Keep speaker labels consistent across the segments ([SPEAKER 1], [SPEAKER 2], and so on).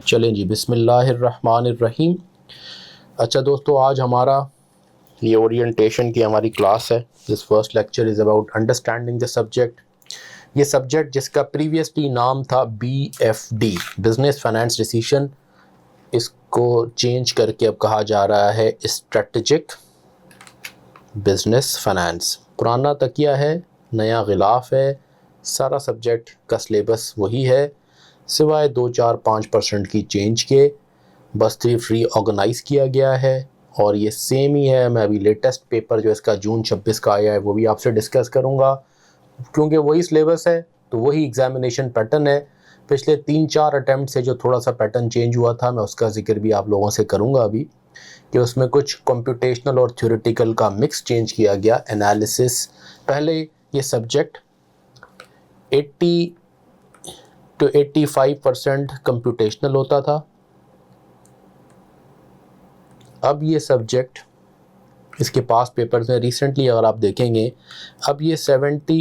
[SPEAKER 1] चलें जी, बिस्मिल्लाहिर्रहमानिर्रहीम। अच्छा दोस्तों, आज हमारा ये ओरिएंटेशन की हमारी क्लास है। This first lecture is about understanding the subject. ये सब्जेक्ट जिसका प्रीवियसली नाम था BFD, बिजनेस फाइनेंस डिसीजन, इसको चेंज करके अब कहा जा रहा है स्ट्रेटजिक बिजनेस फाइनेंस। पुराना तकिया है, नया गिलाफ है, सारा सब्जेक्ट का सिलेबस वही है, सिवाय 2-4-5% की चेंज के। बस रीऑर्गेनाइज़ किया गया है और ये सेम ही है। मैं अभी लेटेस्ट पेपर जो इसका जून 26 का आया है वो भी आपसे डिस्कस करूँगा, क्योंकि वही सिलेबस है तो वही एग्जामिनेशन पैटर्न है। पिछले 3-4 अटैम्प्ट से जो थोड़ा सा पैटर्न चेंज हुआ था, मैं उसका जिक्र भी आप लोगों से करूँगा अभी, कि उसमें कुछ कंप्यूटेशनल और थ्योरेटिकल का मिक्स चेंज किया गया। एनालिसिस, पहले ये सब्जेक्ट 80 to 85% कंप्यूटेशनल होता था। अब ये सब्जेक्ट, इसके पास पेपर्स में रिसेंटली अगर आप देखेंगे, अब ये 70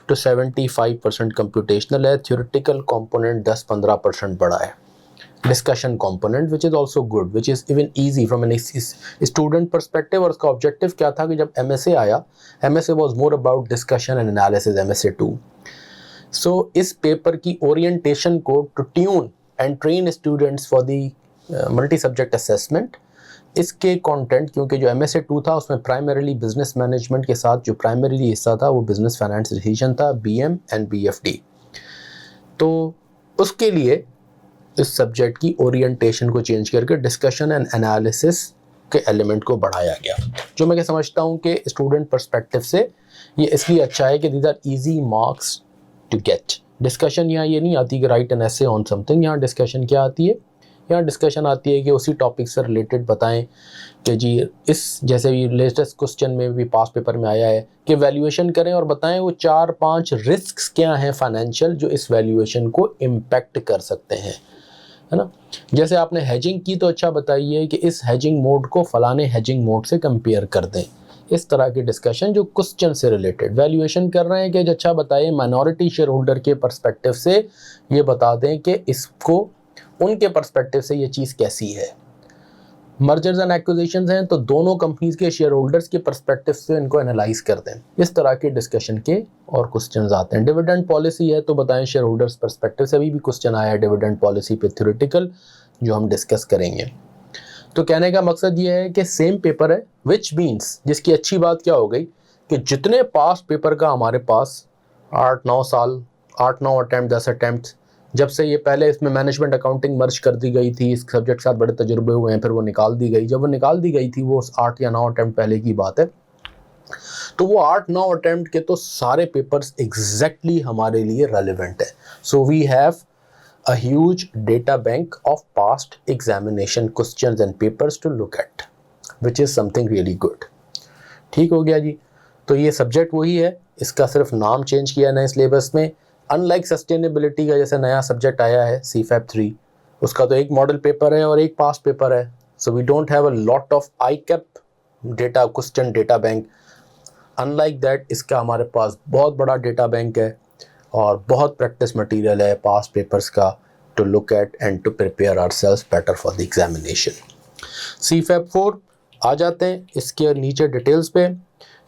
[SPEAKER 1] to 75% कंप्यूटेशनल है। थ्योरेटिकल कंपोनेंट 10-15% बढ़ा है। Discussion component which is also good, which is even easy from an student perspective. और उसका ऑब्जेक्टिव क्या था कि जब MSA आया, MSA was more about discussion and analysis, MSA 2। So इस पेपर की ओरिएंटेशन को to tune and train students for the multi subject assessment, इसके कंटेंट, क्योंकि जो MSA 2 था उसमें प्राइमरीली बिजनेस मैनेजमेंट के साथ जो प्राइमरीली हिस्सा था वो बिजनेस फाइनेंस डिसीजन था, BM एंड BFD। तो उसके लिए इस सब्जेक्ट की ओरिएंटेशन को चेंज करके डिस्कशन एंड एनालिसिस के एलिमेंट को बढ़ाया गया, जो मैं समझता हूँ कि स्टूडेंट पर्सपेक्टिव से ये इसलिए अच्छा है कि these are easy marks to get. Discussion यहाँ ये नहीं आती कि write an essay on something. यहाँ डिस्कशन क्या आती है? यहाँ डिस्कशन आती है कि उसी टॉपिक से रिलेटेड बताएं कि जी इस, जैसे भी लेटेस्ट क्वेश्चन में भी पास पेपर में आया है कि वैल्यूएशन करें और बताएं वो 4-5 रिस्क्स क्या हैं फाइनेंशियल जो इस वैल्यूएशन को इम्पैक्ट कर सकते हैं, है ना। जैसे आपने हेजिंग की तो अच्छा बताइए कि इस हेजिंग मोड को फलाने हेजिंग मोड से कंपेयर कर दें। इस तरह की डिस्कशन जो क्वेश्चन से रिलेटेड वैल्यूएशन कर रहे हैं कि अच्छा बताइए माइनॉरिटी शेयर होल्डर के पर्सपेक्टिव से ये बता दें कि इसको उनके पर्सपेक्टिव से ये चीज़ कैसी है। मर्जर्स एंड एक्विजिशंस हैं तो दोनों कंपनीज के शेयर होल्डर्स के पर्सपेक्टिव से इनको एनालाइज कर दें। इस तरह के डिस्कशन के और क्वेश्चंस आते हैं। डिविडेंड पॉलिसी है तो बताएं शेयर होल्डर्स पर्सपेक्टिव से। अभी भी क्वेश्चन आया है डिविडेंड पॉलिसी पे थ्योरेटिकल, जो हम डिस्कस करेंगे। तो कहने का मकसद ये है कि सेम पेपर है, विच मीन्स, जिसकी अच्छी बात क्या हो गई कि जितने पास पेपर का हमारे पास 8-9 साल, 8-9 अटैम्प्ट, 10 अटैम्प्ट, जब से ये पहले इसमें मैनेजमेंट अकाउंटिंग मर्ज कर दी गई थी, इस सब्जेक्ट के साथ बड़े तजुर्बे हुए हैं, फिर वो निकाल दी गई। जब वो निकाल दी गई थी वो 8 या 9 अटैम्प्ट पहले की बात है, तो वो 8-9 अटैम्प्ट के तो सारे पेपर्स एग्जैक्टली हमारे लिए रेलिवेंट है। So we have a huge data bank of past examination questions and papers to look at, which is something really good। ठीक हो गया जी। तो ये सब्जेक्ट वही है, इसका सिर्फ नाम चेंज किया नए सिलेबस में। अनलाइक सस्टेनेबिलिटी का जैसे नया सब्जेक्ट आया है CFAP 3, उसका तो एक मॉडल पेपर है और एक पास्ट पेपर है। So we don't have a lot of ICAP data question data bank. Unlike that इसका हमारे पास बहुत बड़ा डेटा बैंक है और बहुत प्रैक्टिस मटेरियल है पास्ट पेपर्स का to look at and to prepare ourselves better for the examination. CFAP 4 आ जाते हैं इसके नीचे डिटेल्स पे।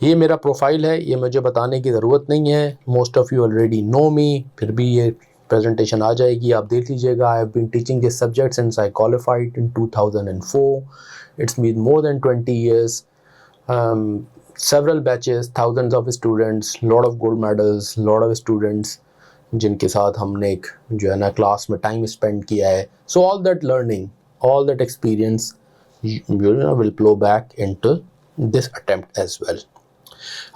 [SPEAKER 1] ये मेरा प्रोफाइल है, ये मुझे बताने की ज़रूरत नहीं है, most of you already know me, फिर भी ये प्रेजेंटेशन आ जाएगी, आप देख लीजिएगा। I have been teaching this subject since I qualified in 2004। It's been more than 20 years, several batches, thousands of students, lot of gold medals, lot of students जिनके साथ हमने एक जो है ना क्लास में टाइम स्पेंड किया है। So all that learning, all that experience will flow back into this attempt as well.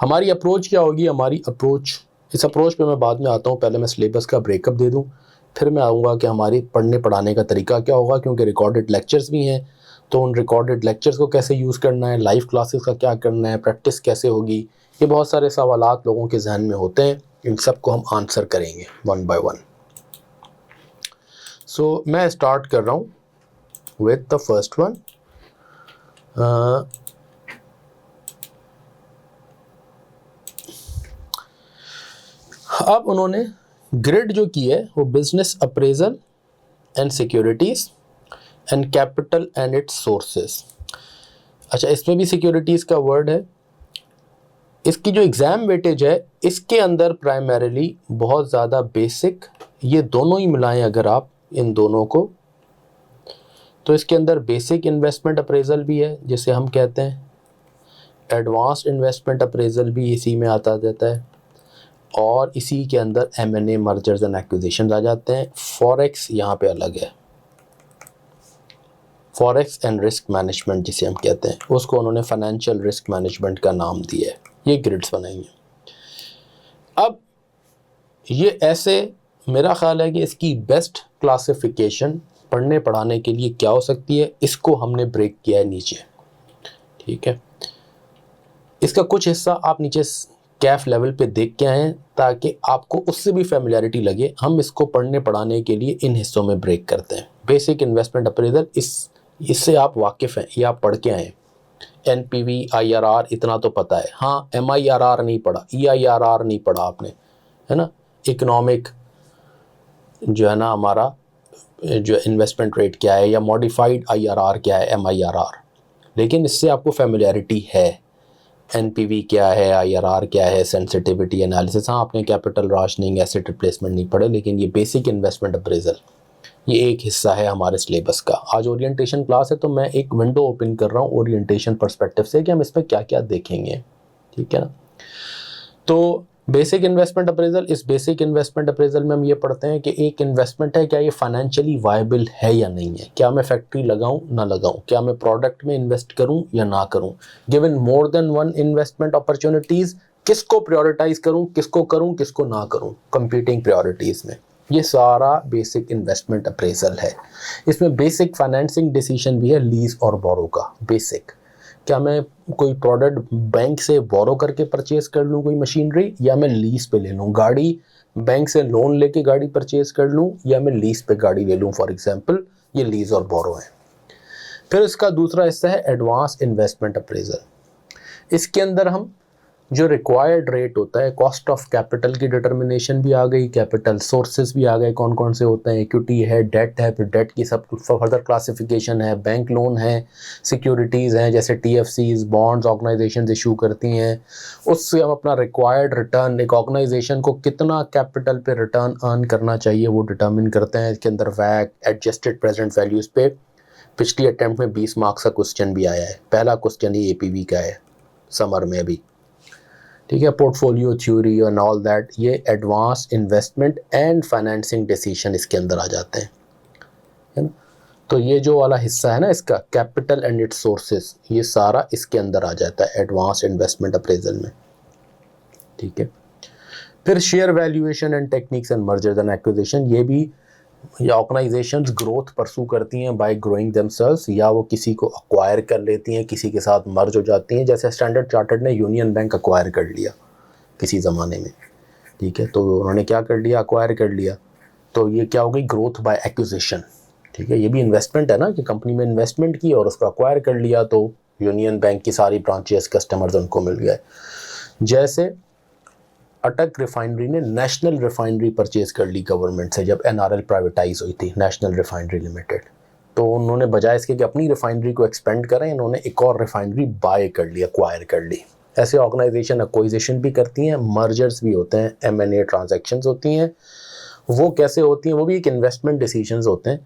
[SPEAKER 1] हमारी अप्रोच क्या होगी? हमारी अप्रोच, इस अप्रोच पे मैं बाद में आता हूँ, पहले मैं सिलेबस का ब्रेकअप दे दूँ, फिर मैं आऊँगा कि हमारी पढ़ने पढ़ाने का तरीका क्या होगा, क्योंकि रिकॉर्डेड लेक्चर्स भी हैं। तो उन रिकॉर्डेड लेक्चर्स को कैसे यूज़ करना है, लाइव क्लासेस का क्या करना है, प्रैक्टिस कैसे होगी, ये बहुत सारे सवालात लोगों के जहन में होते हैं। इन सब को हम आंसर करेंगे वन बाय वन। सो मैं स्टार्ट कर रहा हूँ विद द फर्स्ट वन। अब उन्होंने ग्रिड जो की है वो business appraisal and securities and capital and it's sources. अच्छा, इसमें भी सिक्योरिटीज़ का वर्ड है। इसकी जो एग्ज़ाम वेटेज है इसके अंदर प्राइमरीली बहुत ज़्यादा बेसिक, ये दोनों ही मिलाएं अगर आप इन दोनों को, तो इसके अंदर बेसिक इन्वेस्टमेंट अप्रेजल भी है जिसे हम कहते हैं, एडवांस्ड इन्वेस्टमेंट अप्रेजल भी इसी में आता जाता है, और इसी के अंदर M&A मर्जर्स एंड एक्विजिशंस आ जाते हैं। फॉरेक्स यहाँ पे अलग है, फॉरेक्स एंड रिस्क मैनेजमेंट जिसे हम कहते हैं, उसको उन्होंने फाइनेंशियल रिस्क मैनेजमेंट का नाम दिया है। ये ग्रिड्स बनाएंगे। अब ये ऐसे, मेरा ख्याल है कि इसकी बेस्ट क्लासिफिकेशन पढ़ने पढ़ाने के लिए क्या हो सकती है, इसको हमने ब्रेक किया है नीचे, ठीक है। इसका कुछ हिस्सा आप नीचे कैफ लेवल पे देख के आए ताकि आपको उससे भी फैमिलियरिटी लगे। हम इसको पढ़ने पढ़ाने के लिए इन हिस्सों में ब्रेक करते हैं। बेसिक इन्वेस्टमेंट अप्रेजल, इससे आप वाकिफ़ हैं, ये आप पढ़ के आए। NPV IRR इतना तो पता है, हाँ MIRR नहीं पढ़ा, EIRR नहीं पढ़ा आपने, है ना। इकोनॉमिक जो है ना हमारा जो इन्वेस्टमेंट रेट क्या है, या मॉडिफाइड IRR क्या है, MIRR, लेकिन इससे आपको फैमिलियरिटी है। NPV क्या है, IRR क्या है, सेंसिटिविटी एनालिसिस, हाँ आपने कैपिटल राशनिंग, एसेट रिप्लेसमेंट नहीं पढ़े, लेकिन ये बेसिक इन्वेस्टमेंट अप्रेजल ये एक हिस्सा है हमारे सिलेबस का। आज ओरिएंटेशन क्लास है तो मैं एक विंडो ओपन कर रहा हूँ ओरिएंटेशन पर्सपेक्टिव से कि हम इसमें क्या क्या देखेंगे, ठीक है ना। तो बेसिक इन्वेस्टमेंट अप्रेजल, इस बेसिक इन्वेस्टमेंट अप्रेजल में हम ये पढ़ते हैं कि एक इन्वेस्टमेंट है, क्या ये फाइनेंशियली वायबल है या नहीं है, क्या मैं फैक्ट्री लगाऊं ना लगाऊं, क्या मैं प्रोडक्ट में इन्वेस्ट करूं या ना करूं, given more than one investment opportunities, किसको प्रायोरिटाइज करूं किसको ना करूं, कंपीटिंग प्रायोरिटीज़ में। ये सारा बेसिक इन्वेस्टमेंट अप्रेजल है। इसमें बेसिक फाइनेंसिंग डिसीजन भी है, लीज और बोरो का। बेसिक, क्या मैं कोई प्रोडक्ट बैंक से बोरो करके परचेज कर लूँ कोई मशीनरी, या मैं लीज पे ले लूँ गाड़ी, बैंक से लोन लेके गाड़ी परचेज कर लूँ, या मैं लीज पे गाड़ी ले लूँ, फॉर एग्जांपल। ये लीज और बोरो है। फिर इसका दूसरा हिस्सा है एडवांस इन्वेस्टमेंट अप्रेजल। इसके अंदर हम जो रिक्वायर्ड रेट होता है, कॉस्ट ऑफ कैपिटल की डिटर्मिनेशन भी आ गई, कैपिटल सोर्सेज भी आ गए, कौन कौन से होते हैं, इक्विटी है, डेट है, फिर डेट की सब फर्दर क्लासिफिकेशन है, बैंक लोन है, सिक्योरिटीज़ हैं जैसे TFCs, बॉन्ड्स ऑर्गेनाइजेशन इशू करती हैं, उससे हम अपना रिक्वायर्ड रिटर्न, एक ऑर्गेनाइजेशन को कितना कैपिटल पे रिटर्न अर्न करना चाहिए वो डिटर्मिन करते हैं। इसके अंदर वैक, एडजस्टेड प्रेजेंट वैल्यूज़ पे पिछली अटैम्प्ट में 20 मार्क्स का क्वेश्चन भी आया है। पहला क्वेश्चन ये APV का है समर में अभी, ठीक है। Portfolio theory and all that, ये advance investment and financing decision इसके अंदर आ जाते हैं, है ना। तो ये जो वाला हिस्सा है ना इसका, कैपिटल एंड इट्स सोर्सेज, ये सारा इसके अंदर आ जाता है एडवांस इन्वेस्टमेंट अप्रेजल में, ठीक है। फिर share valuation and techniques and mergers and acquisition, ये भी या ऑर्गेनाइजेशंस ग्रोथ परसू करती हैं बाय ग्रोइंग देमसेल्व्स, या वो किसी को अक्वायर कर लेती हैं, किसी के साथ मर्ज हो जाती हैं। जैसे स्टैंडर्ड चार्टर्ड ने यूनियन बैंक अक्वायर कर लिया किसी ज़माने में, ठीक है। तो उन्होंने क्या कर लिया, अक्वायर कर लिया, तो ये क्या हो गई, ग्रोथ बाय एक्विजिशन, ठीक है। ये भी इन्वेस्टमेंट है ना कि कंपनी में इन्वेस्टमेंट की और उसको अक्वायर कर लिया, तो यूनियन बैंक की सारी ब्रांचेस, कस्टमर्स उनको मिल गए। जैसे अटक रिफाइनरी ने नेशनल रिफाइनरी परचेज कर ली गवर्नमेंट से जब NRL प्राइवेटाइज हुई थी, नेशनल रिफाइनरी लिमिटेड। तो उन्होंने बजाय इसके कि अपनी रिफाइनरी को एक्सपेंड करें, इन्होंने एक और रिफाइनरी बाय कर ली, अक्वायर कर ली। ऐसे ऑर्गेनाइजेशन एक्विजिशन भी करती हैं, मर्जर्स भी होते हैं, M&A ट्रांजैक्शंस होती हैं। वो कैसे होती हैं, वो भी एक इन्वेस्टमेंट डिसीजंस होते हैं।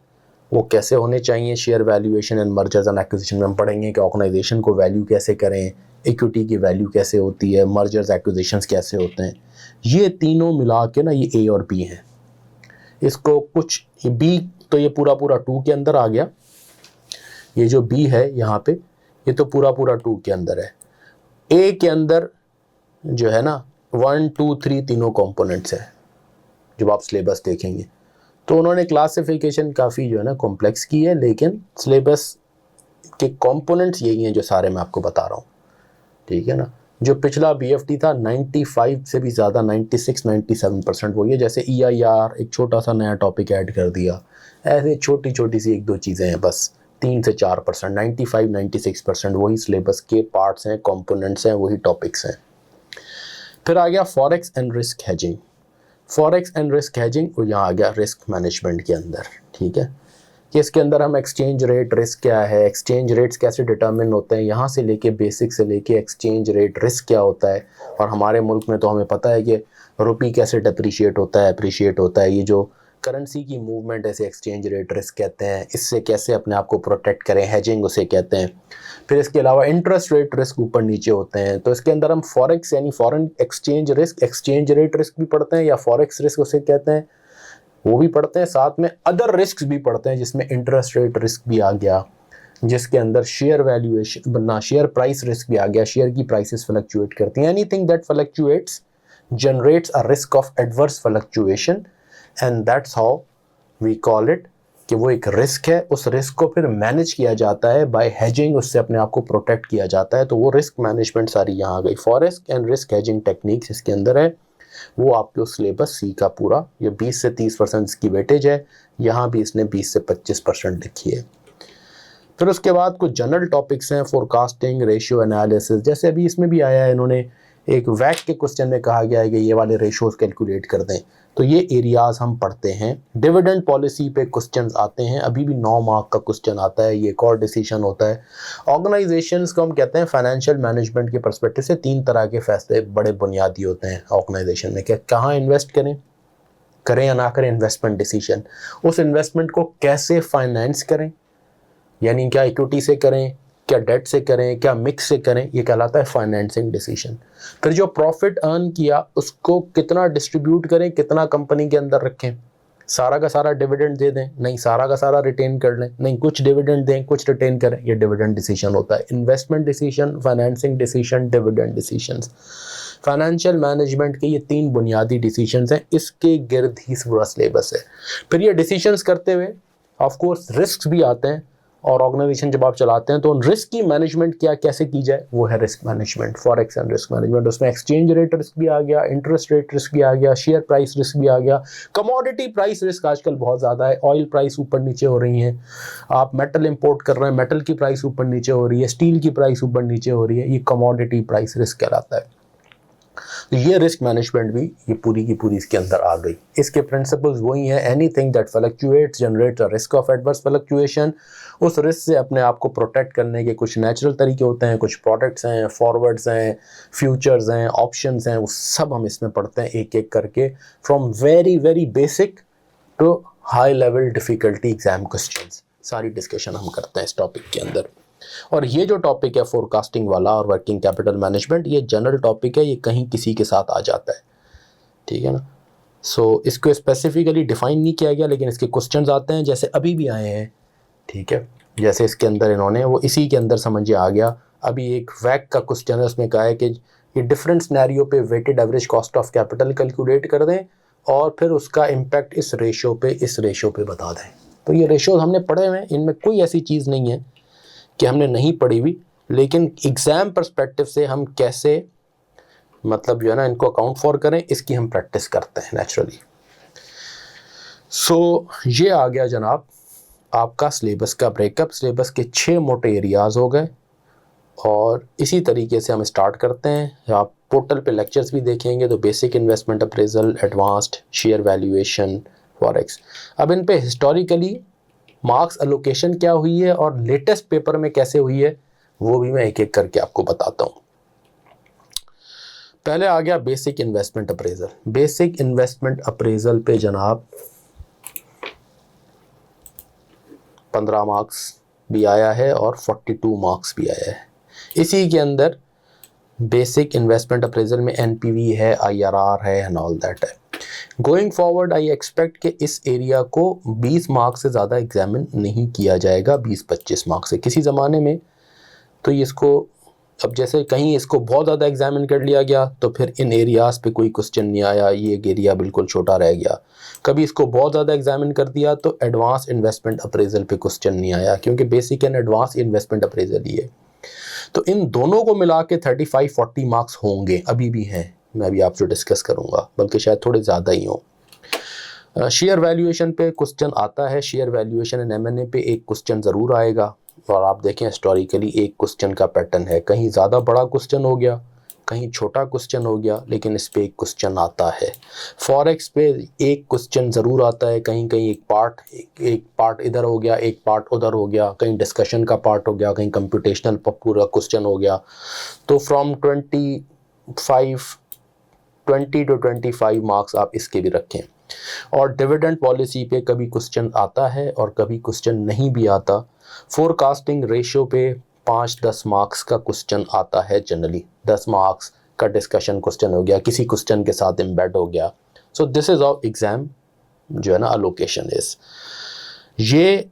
[SPEAKER 1] वो कैसे होने चाहिए, share valuation and mergers and acquisition में हम पढ़ेंगे कि ऑर्गेनाइजेशन को वैल्यू कैसे करें, इक्विटी की वैल्यू कैसे होती है, मर्जर्स एक्विजिशंस कैसे होते हैं। ये तीनों मिला के ना ये A और B हैं। इसको कुछ B तो ये पूरा 2 के अंदर आ गया, ये जो B है यहाँ पे ये तो पूरा 2 के अंदर है। A के अंदर जो है ना 1, 2, 3 तीनों कंपोनेंट्स है। जब आप सिलेबस देखेंगे तो उन्होंने क्लासिफिकेशन काफ़ी जो है ना कॉम्प्लेक्स की है, लेकिन सिलेबस के कंपोनेंट्स यही हैं जो सारे मैं आपको बता रहा हूँ, ठीक है ना। जो पिछला BFT था 95 से भी ज़्यादा, 96-97% वही है। जैसे EIR एक छोटा सा नया टॉपिक ऐड कर दिया, ऐसे छोटी छोटी सी 1-2 चीज़ें हैं बस, 3 से 4%, 95-96% वही सिलेबस के पार्ट्स हैं, कंपोनेंट्स हैं, वही टॉपिक्स हैं। फिर आ गया forex and risk hedging. Forex and risk hedging, वो यहाँ आ गया रिस्क मैनेजमेंट के अंदर, ठीक है, कि इसके अंदर हम एक्सचेंज रेट रिस्क क्या है, एक्सचेंज रेट्स कैसे डिटर्मिन होते हैं, यहाँ से लेके बेसिक से लेके एक्सचेंज रेट रिस्क क्या होता है, और हमारे मुल्क में तो हमें पता है कि रुपी कैसे डिप्रिशिएट होता है, अप्रिशिएट होता है, ये जो करेंसी की मूवमेंट ऐसे एक्सचेंज रेट रिस्क कहते हैं, इससे कैसे अपने आप को प्रोटेक्ट करें, हेजिंग उसे कहते हैं। फिर इसके अलावा इंटरेस्ट रेट रिस्क ऊपर नीचे होते हैं, तो इसके अंदर हम फॉरेक्स यानी foreign exchange risk, exchange rate risk भी पढ़ते हैं या फॉरेक्स रिस्क उसे कहते हैं, वो भी पढ़ते हैं, साथ में अदर रिस्क भी पढ़ते हैं जिसमें इंटरेस्ट रेट रिस्क भी आ गया, जिसके अंदर शेयर वैल्यूएशन बनना, शेयर प्राइस रिस्क भी आ गया, शेयर की प्राइसेस फ्लक्चुएट करती हैं, anything that fluctuates generates a risk of adverse fluctuation and that's how we call it, कि वो एक रिस्क है, उस रिस्क को फिर मैनेज किया जाता है बाय हेजिंग, उससे अपने आप को प्रोटेक्ट किया जाता है, तो वो रिस्क मैनेजमेंट सारी यहाँ आ गई। Forex and risk hedging techniques इसके अंदर है, वो आपको सिलेबस सी का पूरा, ये 20 से 30% इसकी वेटेज है, यहाँ भी इसने 20 से 25% लिखी है। फिर उसके बाद कुछ जनरल टॉपिक्स हैं, फोरकास्टिंग, रेशियो एनालिसिस, जैसे अभी इसमें भी आया है, इन्होंने एक वैक के क्वेश्चन में कहा गया है कि ये वाले रेशियोज कैलकुलेट कर दें, तो ये एरियाज हम पढ़ते हैं। डिविडेंड पॉलिसी पे क्वेश्चंस आते हैं, अभी भी 9 मार्क का क्वेश्चन आता है, ये एक और डिसीजन होता है। ऑर्गेनाइजेशंस को हम कहते हैं फाइनेंशियल मैनेजमेंट के पर्सपेक्टिव से 3 तरह के फैसले बड़े बुनियादी होते हैं ऑर्गेनाइजेशन में, कि कहाँ इन्वेस्ट करें या ना करें, इन्वेस्टमेंट डिसीजन, उस इन्वेस्टमेंट को कैसे फाइनेंस करें, यानी क्या इक्विटी से करें, क्या डेट से करें, क्या मिक्स से करें, ये कहलाता है फाइनेंसिंग डिसीजन। फिर जो प्रॉफिट अर्न किया उसको कितना डिस्ट्रीब्यूट करें, कितना कंपनी के अंदर रखें, सारा का सारा डिविडेंड दे दें, नहीं सारा का सारा रिटेन कर लें, नहीं कुछ डिविडेंड दें कुछ रिटेन करें, ये डिविडेंड डिसीजन होता है। Investment decision, financing decision, dividend decision, financial management के ये 3 बुनियादी डिसीजंस हैं, इसके गिर्द ही पूरा सिलेबस है। फिर ये डिसीजंस करते हुए ऑफ कोर्स रिस्क भी आते हैं, और ऑर्गेनाइजेशन जब आप चलाते हैं तो उन रिस्क की मैनेजमेंट क्या कैसे की जाए, वो है risk management, forex and risk management. उसमें एक्सचेंज रेट रिस्क भी आ गया, इंटरेस्ट रेट रिस्क भी आ गया, शेयर प्राइस रिस्क भी आ गया, कमोडिटी प्राइस रिस्क आजकल बहुत ज़्यादा है, ऑयल प्राइस ऊपर नीचे हो रही है, आप मेटल इंपोर्ट कर रहे हैं, मेटल की प्राइस ऊपर नीचे हो रही है, स्टील की प्राइस ऊपर नीचे हो रही है, ये कमोडिटी प्राइस रिस्क कहलाता है। तो ये रिस्क मैनेजमेंट भी ये पूरी की पूरी इसके अंदर आ गई। इसके प्रिंसिपल्स वही हैं, anything that fluctuates generates a risk of adverse fluctuation, उस रिस्क से अपने आप को प्रोटेक्ट करने के कुछ नेचुरल तरीके होते हैं, कुछ प्रोडक्ट्स हैं, फॉरवर्ड्स हैं, फ्यूचर्स हैं, ऑप्शंस हैं, वो सब हम इसमें पढ़ते हैं एक एक करके, from very very basic to high level difficulty exam questions, सारी डिस्कशन हम करते हैं इस टॉपिक के अंदर। और ये जो टॉपिक है फोरकास्टिंग वाला और वर्किंग कैपिटल मैनेजमेंट, ये जनरल टॉपिक है, ये कहीं किसी के साथ आ जाता है, ठीक है ना। सो इसको स्पेसिफिकली डिफाइन नहीं किया गया, लेकिन इसके क्वेश्चंस आते हैं, जैसे अभी भी आए हैं, ठीक है, जैसे इसके अंदर इन्होंने वो इसी के अंदर समझिए आ गया। अभी एक वैक का क्वेश्चन है, उसमें कहा है कि ये डिफरेंट सिनेरियो पे weighted average cost of capital calculate कर दें और फिर उसका इम्पैक्ट इस रेशो पे बता दें। तो ये रेशो हमने पढ़े हुए हैं, इनमें कोई ऐसी चीज़ नहीं है कि हमने नहीं पढ़ी हुई, लेकिन एग्ज़ाम पर्सपेक्टिव से हम कैसे मतलब जो है ना इनको अकाउंट फॉर करें, इसकी हम प्रैक्टिस करते हैं नेचुरली। सो ये आ गया जनाब आपका सिलेबस का ब्रेकअप। सिलेबस के 6 मोटे एरियाज़ हो गए, और इसी तरीके से हम स्टार्ट करते हैं। आप पोर्टल पे लेक्चर्स भी देखेंगे तो basic investment appraisal, advanced, share valuation, forex. अब इन पे हिस्टोरिकली मार्क्स एलोकेशन क्या हुई है और लेटेस्ट पेपर में कैसे हुई है, वो भी मैं एक एक करके आपको बताता हूँ। पहले आ गया basic investment appraisal. Basic investment appraisal पे जनाब 15 मार्क्स भी आया है और 42 मार्क्स भी आया है। इसी के अंदर बेसिक इन्वेस्टमेंट अप्रेजल में एनपीवी है, आईआरआर है एंड ऑल दैट है। गोइंग फॉरवर्ड आई एक्सपेक्ट कि इस एरिया को 20 मार्क्स से ज़्यादा एग्जामिन नहीं किया जाएगा, 20-25 मार्क्स से। किसी ज़माने में तो इसको अब जैसे कहीं इसको बहुत ज़्यादा एग्जामिन कर लिया गया तो फिर इन एरियाज़ पे कोई क्वेश्चन नहीं आया, ये एक एरिया बिल्कुल छोटा रह गया। कभी इसको बहुत ज़्यादा एग्जामिन कर दिया तो एडवांस इन्वेस्टमेंट अप्रेजल पे क्वेश्चन नहीं आया, क्योंकि basic and advance investment appraisal ही है। तो इन दोनों को मिला के 35-40 मार्क्स होंगे, अभी भी हैं, मैं अभी आपसे डिस्कस करूँगा, बल्कि शायद थोड़े ज़्यादा ही हों। शेयर वैल्यूएशन पे क्वेश्चन आता है, शेयर वैल्यूएशन एंड एमएनए पे एक क्वेश्चन ज़रूर आएगा, और आप देखें हिस्टोरिकली एक क्वेश्चन का पैटर्न है, कहीं ज़्यादा बड़ा क्वेश्चन हो गया, कहीं छोटा क्वेश्चन हो गया, लेकिन इस पे एक क्वेश्चन आता है। फॉरेक्स पे एक क्वेश्चन ज़रूर आता है, कहीं कहीं एक पार्ट इधर हो गया, एक पार्ट उधर हो गया, कहीं डिस्कशन का पार्ट हो गया, कहीं कंप्यूटेशनल पूरा क्वेश्चन हो गया। तो फ्रॉम 20 to 25 मार्क्स आप इसके भी रखें। और डिविडेंड पॉलिसी पे कभी क्वेश्चन आता है और कभी क्वेश्चन नहीं भी आता। फोरकास्टिंग रेशियो पे 5-10 मार्क्स का क्वेश्चन आता है जनरली, 10 मार्क्स का डिस्कशन क्वेश्चन हो गया, किसी क्वेश्चन के साथ एम्बेड हो गया। So this is our exam जो है ना अलोकेशन इज। ये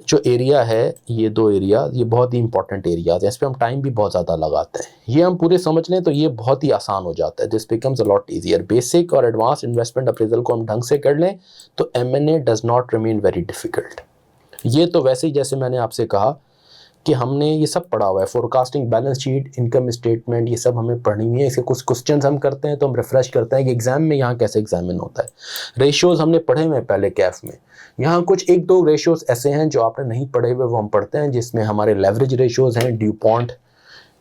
[SPEAKER 1] जो एरिया है, ये 2 एरिया, ये बहुत ही इंपॉर्टेंट एरियाज है, इस पर हम टाइम भी बहुत ज़्यादा लगाते हैं। ये हम पूरे समझ लें तो ये बहुत ही आसान हो जाता है, this becomes a lot easier. Basic और एडवांस इन्वेस्टमेंट अप्रेजल को हम ढंग से कर लें तो M&A does not remain very difficult. ये तो वैसे ही जैसे मैंने आपसे कहा कि हमने ये सब पढ़ा हुआ है, forecasting, balance sheet, income statement, ये सब हमें पढ़नी है। इसके कुछ क्वेश्चंस हम करते हैं तो हम रिफ्रेश करते हैं कि एग्जाम में यहाँ कैसे एग्जामिन होता है। रेशियोज हमने पढ़े हुए पहले कैफ में, यहाँ कुछ 1-2 रेशियोज ऐसे हैं जो आपने नहीं पढ़े हुए, वो हम पढ़ते हैं, जिसमें हमारे लेवरेज रेशियोज हैं, ड्यूपॉन्ट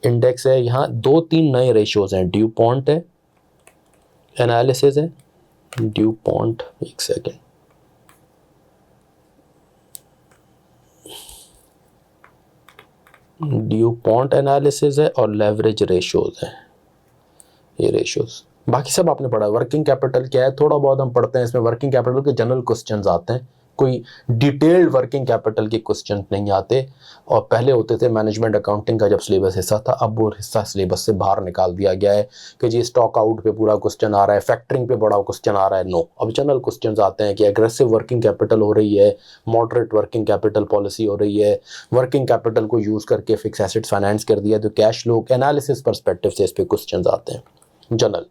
[SPEAKER 1] इंडेक्स है, यहाँ 2-3 नए रेशियोज हैं, ड्यूपॉन्ट है, एनालिसिस है, ड्यूपॉन्ट, एक सेकेंड, ड्यूपॉन्ट एनालिसिस है और लेवरेज रेशियोज है, ये रेशियोज। बाकी सब आपने पढ़ा। वर्किंग कैपिटल क्या है थोड़ा बहुत हम पढ़ते हैं, इसमें वर्किंग कैपिटल के जनरल क्वेश्चंस आते हैं, कोई डिटेल्ड वर्किंग कैपिटल के क्वेश्चन नहीं आते। और पहले होते थे मैनेजमेंट अकाउंटिंग का जब सिलेबस हिस्सा था, अब वो हिस्सा सिलेबस से बाहर निकाल दिया गया है कि जी स्टॉक आउट पे पूरा क्वेश्चन आ रहा है, फैक्टरिंग पे बड़ा क्वेश्चन आ रहा है। नो, अब जनरल क्वेश्चन आते हैं कि एग्रेसिव वर्किंग कैपिटल हो रही है, मॉडरेट वर्किंग कैपिटल पॉलिसी हो रही है, वर्किंग कैपिटल को यूज़ करके फिक्स एसेट्स फाइनेंस कर दिया, तो कैश फ्लो एनालिसिस परस्पेक्टिव से इस पे क्वेश्चन आते हैं जनरल।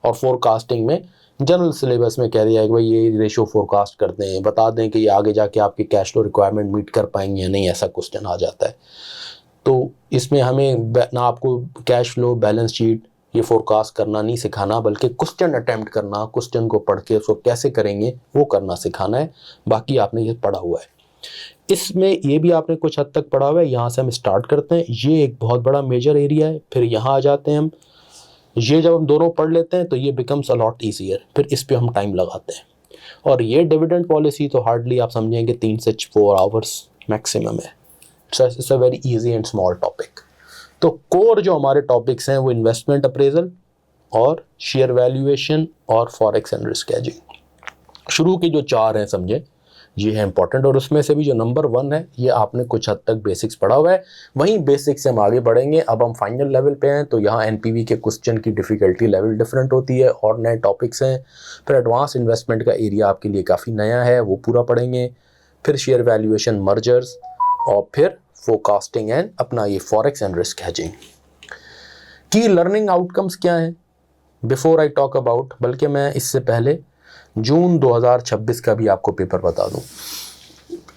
[SPEAKER 1] और फोरकास्टिंग में जनरल सिलेबस में कह दिया है कि भाई ये रेशो फोरकास्ट करते हैं, बता दें कि ये आगे जाके आपकी कैश फ्लो रिक्वायरमेंट मीट कर पाएंगे या नहीं, ऐसा क्वेश्चन आ जाता है। तो इसमें हमें ना आपको कैश फ्लो, बैलेंस शीट ये फोरकास्ट करना नहीं सिखाना, बल्कि क्वेश्चन अटेम्प्ट करना, क्वेश्चन को पढ़ के उसको कैसे करेंगे वो करना सिखाना है। बाकी आपने ये पढ़ा हुआ है, इसमें ये भी आपने कुछ हद तक पढ़ा हुआ है। यहाँ से हम स्टार्ट करते हैं, ये एक बहुत बड़ा मेजर एरिया है। फिर यहाँ आ जाते हैं हम, ये जब हम दोनों पढ़ लेते हैं तो ये बिकम्स अ लॉट ईजियर, फिर इस पे हम टाइम लगाते हैं। और ये डिविडेंड पॉलिसी तो हार्डली आप समझेंगे 3 से 4 आवर्स मैक्सिमम है। It's a very easy and small topic. तो कोर जो हमारे टॉपिक्स हैं वो इन्वेस्टमेंट अप्रेजल और शेयर वैल्यूएशन और फॉरेक्स एंड रिस्क हेजिंग। शुरू के जो 4 हैं समझे, ये है इंपॉर्टेंट। और उसमें से भी जो नंबर 1 है ये आपने कुछ हद तक बेसिक्स पढ़ा हुआ है, वहीं बेसिक्स से हम आगे बढ़ेंगे। अब हम फाइनल लेवल पे हैं तो यहाँ एनपीवी के क्वेश्चन की डिफ़िकल्टी लेवल डिफरेंट होती है और नए टॉपिक्स हैं। फिर एडवांस इन्वेस्टमेंट का एरिया आपके लिए काफ़ी नया है, वो पूरा पढ़ेंगे। फिर शेयर वैल्यूएशन, मर्जर्स, और फिर फोरकास्टिंग एंड अपना ये फॉरेक्स एंड रिस्क हेजिंग। की लर्निंग आउटकम्स क्या हैं बिफोर आई टॉक अबाउट, बल्कि मैं इससे पहले जून 2026 का भी आपको पेपर बता दूं।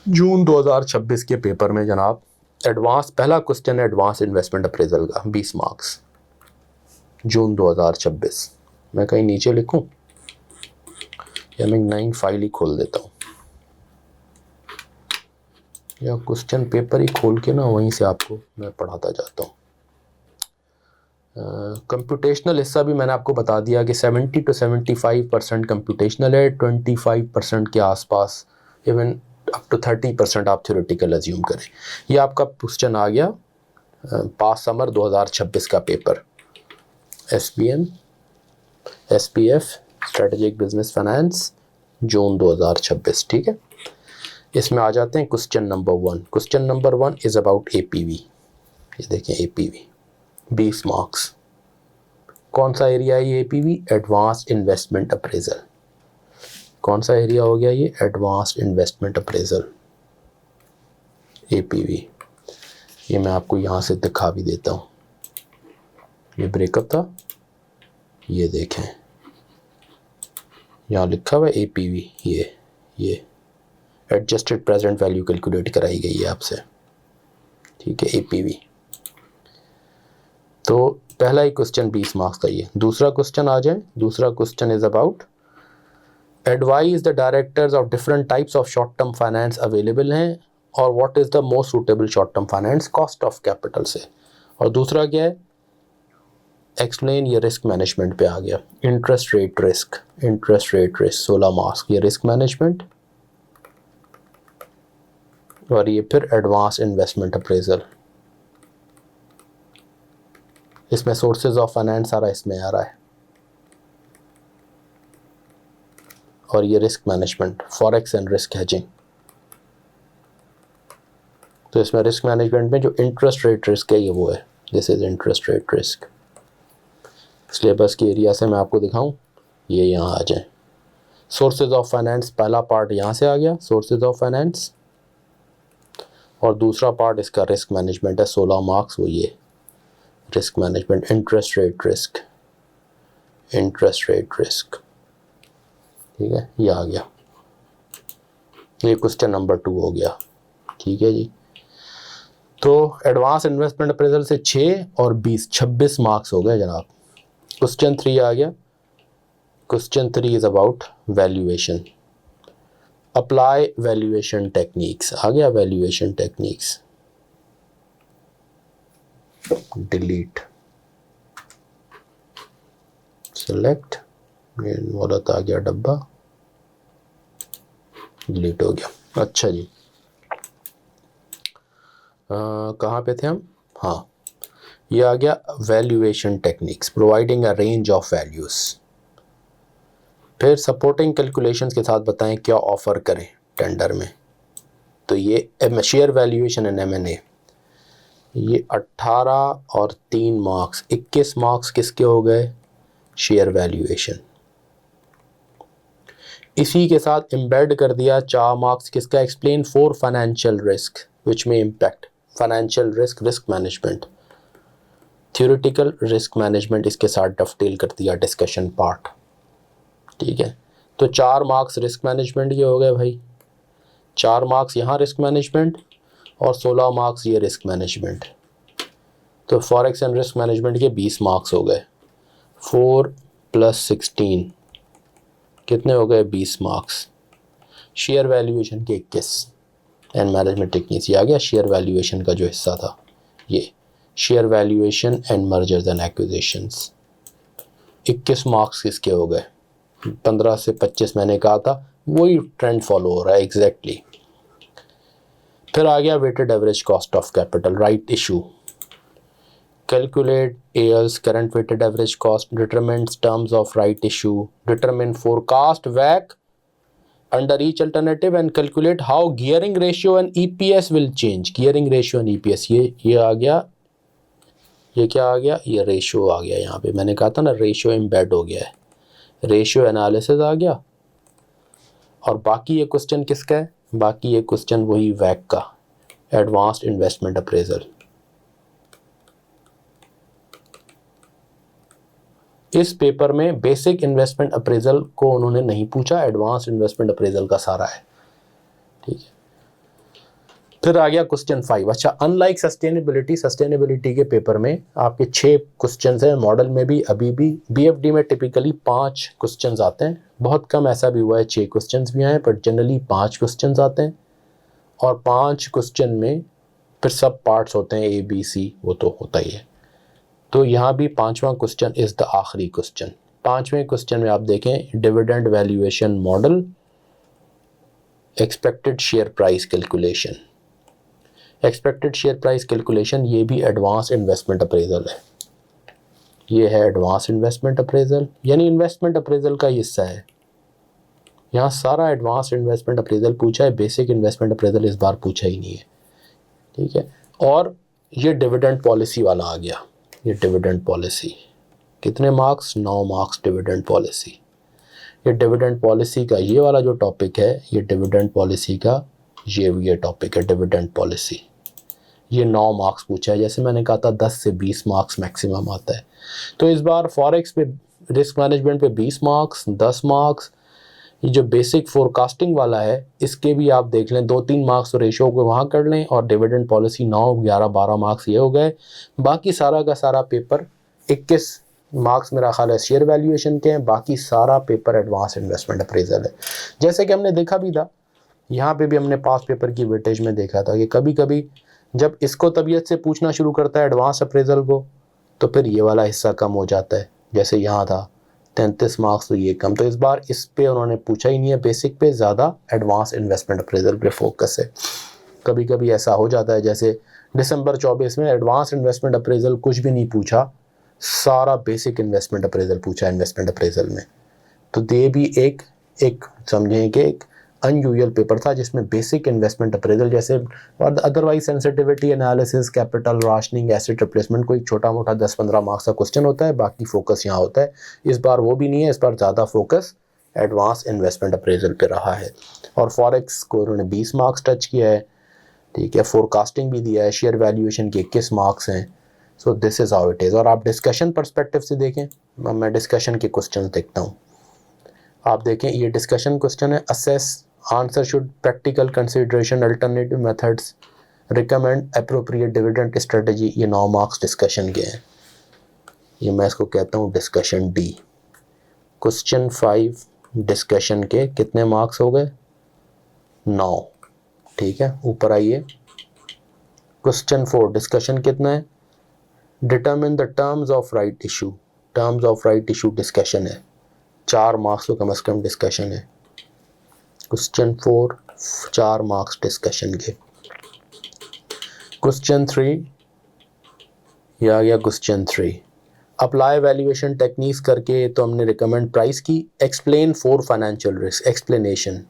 [SPEAKER 1] जून 2026 के पेपर में जनाब एडवांस, पहला क्वेश्चन है एडवांस इन्वेस्टमेंट अप्रेजल का 20 मार्क्स, जून 2026। मैं कहीं नीचे लिखूं या मैं नई फाइल ही खोल देता हूं, या क्वेश्चन पेपर ही खोल के ना वहीं से आपको मैं पढ़ाता जाता हूं। कंप्यूटेशनल हिस्सा भी मैंने आपको बता दिया कि 70 to 75% कंप्यूटेशनल है, 25% के आसपास, इवन अप टू 30% आप थ्योरेटिकल अज्यूम करें। ये आपका क्वेश्चन आ गया पास समर 2026 का paper, SBM SPF strategic business finance, June 2026। ठीक है, इसमें आ जाते हैं question number 1। Question number 1 is about APV। ये देखें APV 20 मार्क्स। कौन सा एरिया है ये APV? Advanced investment appraisal. कौन सा एरिया हो गया ये? Advanced investment appraisal, APV। ये मैं आपको यहाँ से दिखा भी देता हूँ, ये ब्रेकअप था, ये देखें यहाँ लिखा हुआ है APV। ये एडजस्टेड प्रेजेंट वैल्यू कैलकुलेट कराई गई है आपसे, ठीक है, APV। तो पहला ही क्वेश्चन 20 मार्क्स का ये। दूसरा क्वेश्चन आ जाए। दूसरा question is about advise the directors of different types of short term finance available हैं और what is the most suitable short term finance cost of capital से। और दूसरा क्या है? एक्सप्लेन, ये रिस्क मैनेजमेंट पे आ गया। इंटरेस्ट रेट रिस्क 16 मार्क्स, ये रिस्क मैनेजमेंट। और ये फिर एडवांस इन्वेस्टमेंट अप्रेजल, इसमें सोर्सेज ऑफ फाइनेंस सारा इसमें आ रहा है। और ये risk management, forex and risk hedging. तो इसमें रिस्क मैनेजमेंट में जो इंटरेस्ट रेट रिस्क है ये वो है, this is interest rate risk. Syllabus के एरिया से मैं आपको दिखाऊं, ये यहाँ आ जाए। सोर्सेज ऑफ फाइनेंस, पहला पार्ट यहाँ से आ गया सोर्सेज ऑफ फाइनेंस, और दूसरा पार्ट इसका रिस्क मैनेजमेंट है, 16 मार्क्स, वो ये risk management, interest rate risk, interest rate risk. ठीक है, ये आ गया, ये क्वेश्चन नंबर 2 हो गया। ठीक है जी। तो एडवांस इन्वेस्टमेंट अप्रेजल से 6 और 20, 26 मार्क्स हो गए जनाब। क्वेश्चन 3 आ गया। Question 3 is about valuation, apply valuation techniques. आ गया valuation techniques, delete, select, wallet आ गया डब्बा, डिलीट हो गया। अच्छा जी, कहाँ पे थे हम? हाँ, ये आ गया valuation techniques, providing a range of values. फिर सपोर्टिंग कैलकुलेशंस के साथ बताएं क्या ऑफर करें टेंडर में। तो ये शेयर वैल्यूएशन एंड M&A, ये 18 और 3 मार्क्स, 21 मार्क्स किसके हो गए? Share valuation. इसी के साथ एम्बेड कर दिया 4 मार्क्स किसका? एक्सप्लेन 4 फाइनेंशियल रिस्क विच में impact financial risk, risk management, theoretical risk management, इसके साथ डफटेल कर दिया डिस्कशन पार्ट। ठीक है, तो 4 मार्क्स रिस्क मैनेजमेंट के हो गए भाई, 4 मार्क्स यहाँ रिस्क मैनेजमेंट और 16 मार्क्स ये रिस्क मैनेजमेंट। तो फॉरेक्स एंड रिस्क मैनेजमेंट के 20 मार्क्स हो गए, 4 + 16 कितने हो गए? 20 मार्क्स। शेयर वैल्यूएशन के 21 एंड मैनेजमेंट टेक्निक्स, ये आ गया शेयर वैल्यूएशन का जो हिस्सा था, ये share valuation and mergers and acquisitions. 21 marks किसके हो गए? 15 से 25 मैंने कहा था, वही ट्रेंड फॉलो हो रहा है एग्जैक्टली। फिर आ गया weighted average cost of capital, right issue, calculate AL's current weighted average cost, determines terms of right issue, determine forecast WACC under each alternative and calculate how gearing ratio and EPS will change। gearing ratio and EPS, ये आ गया, ये क्या आ गया? ये ratio आ गया। यहाँ पे मैंने कहा था ना रेशियो एम्बेड हो गया है, रेशियो एनालिसिस आ गया। और बाकी ये क्वेश्चन किसका है? बाकी ये क्वेश्चन वही WACC का, एडवांस्ड इन्वेस्टमेंट अप्रेजल। इस पेपर में बेसिक इन्वेस्टमेंट अप्रेजल को उन्होंने नहीं पूछा, एडवांस इन्वेस्टमेंट अप्रेजल का सारा है। ठीक है, फिर आ गया क्वेश्चन 5। अच्छा, अनलाइक सस्टेनेबिलिटी के पेपर में आपके 6 क्वेश्चंस हैं, मॉडल में भी अभी भी, BFD में टिपिकली 5 क्वेश्चंस आते हैं, बहुत कम ऐसा भी हुआ है 6 क्वेश्चंस भी आए, पर जनरली 5 क्वेश्चंस आते हैं। और 5 क्वेश्चन में फिर सब पार्ट्स होते हैं, A B C, वो तो होता ही है। तो यहाँ भी 5वां क्वेश्चन इज द आखिरी क्वेश्चन। 5वें क्वेश्चन में आप देखें, dividend valuation model, expected share price calculation. Expected share price calculation, ये भी एडवांस इन्वेस्टमेंट अप्रेजल है। ये है एडवांस इन्वेस्टमेंट अप्रेजल, यानी इन्वेस्टमेंट अप्रेजल का हिस्सा है। यहाँ सारा एडवांस इन्वेस्टमेंट अप्रेजल पूछा है, बेसिक इन्वेस्टमेंट अप्रेजल इस बार पूछा ही नहीं है। ठीक है, और ये डिविडेंड पॉलिसी वाला आ गया। ये डिविडेंड पॉलिसी कितने मार्क्स? 9 marks dividend policy. ये डिविडेंड पॉलिसी का ये वाला जो टॉपिक है, ये डिविडेंड पॉलिसी का ये टॉपिक है, डिविडेंड पॉलिसी। ये 9 मार्क्स पूछा है, जैसे मैंने कहा था 10 से 20 मार्क्स मैक्सिमम आता है। तो इस बार फॉरेक्स पे, रिस्क मैनेजमेंट पे 20 मार्क्स, 10 मार्क्स। ये जो बेसिक फोरकास्टिंग वाला है, इसके भी आप देख लें 2-3 मार्क्स तो रेशियो को वहाँ कर लें, और डिविडेंड पॉलिसी 9, 11, 12 मार्क्स ये हो गए। बाकी सारा का सारा पेपर 21 मार्क्स मेरा ख्याल है शेयर वैल्यूएशन के हैं, बाकी सारा पेपर एडवांस इन्वेस्टमेंट अप्रेजल है। जैसे कि हमने देखा भी था, यहाँ पे भी हमने पास पेपर की वेटेज में देखा था कि कभी कभी जब इसको तबीयत से पूछना शुरू करता है एडवांस अप्रेजल को, तो फिर ये वाला हिस्सा कम हो जाता है। जैसे यहाँ था 33 मार्क्स, तो ये कम। तो इस बार इस पे उन्होंने पूछा ही नहीं है बेसिक पे, ज़्यादा एडवांस इन्वेस्टमेंट अप्रेजल पे फोकस है। कभी कभी ऐसा हो जाता है, जैसे दिसंबर 24 में एडवांस इन्वेस्टमेंट अप्रेजल कुछ भी नहीं पूछा, सारा बेसिक इन्वेस्टमेंट अप्रेजल पूछा इन्वेस्टमेंट अप्रेजल में। तो ये भी एक समझें कि एक अनयूजुअल पेपर था जिसमें बेसिक इन्वेस्टमेंट अप्रेजल जैसे, और otherwise sensitivity analysis, capital rationing, asset replacement कोई छोटा मोटा 10-15 मार्क्स का क्वेश्चन होता है, बाकी फोकस यहाँ होता है। इस बार वो भी नहीं है, इस बार ज़्यादा फोकस एडवांस इन्वेस्टमेंट अप्रेजल पे रहा है। और फॉरेक्स को उन्होंने 20 मार्क्स टच किया है, ठीक है। फोरकास्टिंग भी दिया है, शेयर वैल्यूएशन के 21 मार्क्स हैं। सो this is how it is. और आप डिस्कशन पर्सपेक्टिव से देखें, मैं डिस्कशन के क्वेश्चन देखता हूँ। आप देखें ये डिस्कशन क्वेश्चन है, assess answer should practical consideration alternative methods recommend appropriate dividend strategy. ये 9 मार्क्स डिस्कशन के हैं। ये मैं इसको कहता हूँ डिस्कशन डी। क्वेश्चन 5 डिस्कशन के कितने मार्क्स हो गए? 9, ठीक है। ऊपर आइए, क्वेश्चन 4 डिस्कशन कितना है? Determine the terms of right issue. Terms of right issue discussion है, 4 मार्क्स तो कम से कम डिस्कशन है। क्वेश्चन 4 4 मार्क्स डिस्कशन के। क्वेश्चन 3 ये आ गया। क्वेश्चन 3 अप्लाई वैल्यूएशन टेक्निक्स करके तो हमने रिकमेंड प्राइस की। Explain 4 financial risk. Explanation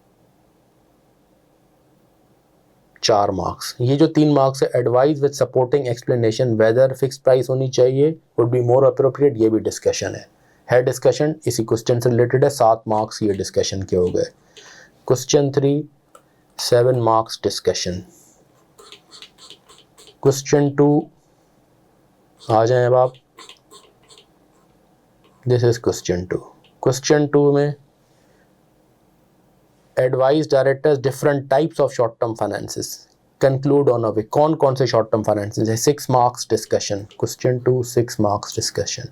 [SPEAKER 1] 4 marks. ये जो 3 मार्क्स है, advice with supporting explanation whether fix price होनी चाहिए वुड बी मोर अप्रोप्रिएट, ये भी डिस्कशन है डिस्कशन, इसी क्वेश्चन से रिलेटेड है। 7 मार्क्स ये डिस्कशन के हो गए। Question 3 7 marks discussion. क्वेश्चन 2 आ जाए अब आप, दिस इज क्वेश्चन 2। क्वेश्चन 2 में advise directors different types of short term finances, conclude on a way. कौन कौन से शॉर्ट टर्म फाइनेंसेस है? 6 marks discussion. Question 2 6 marks discussion.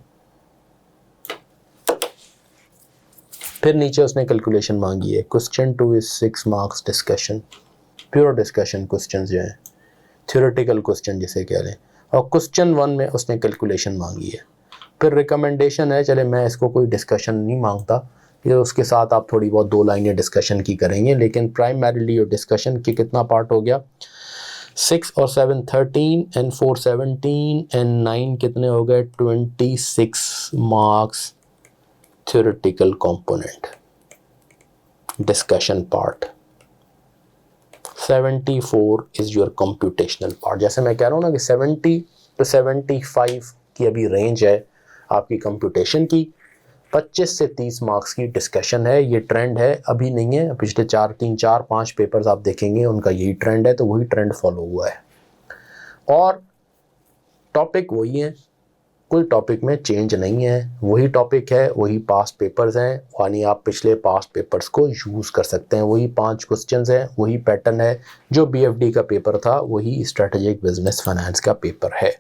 [SPEAKER 1] फिर नीचे उसने कैलकुलेशन मांगी है। Question 2 is 6 marks discussion, pure discussion question जो हैं, थ्योरेटिकल क्वेश्चन जिसे कह रहे हैं। और क्वेश्चन 1 में उसने कैलकुलेशन मांगी है। फिर रिकमेंडेशन है, चले मैं इसको कोई डिस्कशन नहीं मांगता, ये उसके साथ आप थोड़ी बहुत 2 लाइनें डिस्कशन की करेंगे, लेकिन प्राइमरीली ये डिस्कशन की कितना पार्ट हो गया? 6 और 7 13 एंड 4 17 एंड 9 कितने हो गए? 26 marks theoretical component discussion part. 74 is your computational part. जैसे मैं कह रहा हूँ ना कि 70 to 75 की अभी रेंज है आपकी कंप्यूटेशन की। 25 से 30 मार्क्स की डिस्कशन है। ये ट्रेंड है, अभी नहीं है, पिछले 3-4-5 पेपर्स आप देखेंगे उनका यही ट्रेंड है, तो वही ट्रेंड फॉलो हुआ है और टॉपिक वही है, कोई टॉपिक में चेंज नहीं है, वही टॉपिक है, वही पास्ट पेपर्स हैं, यानी आप पिछले पास्ट पेपर्स को यूज़ कर सकते हैं। वही 5 क्वेश्चंस हैं, वही पैटर्न है, जो BFD का पेपर था वही स्ट्रेटेजिक बिजनेस फाइनेंस का पेपर है।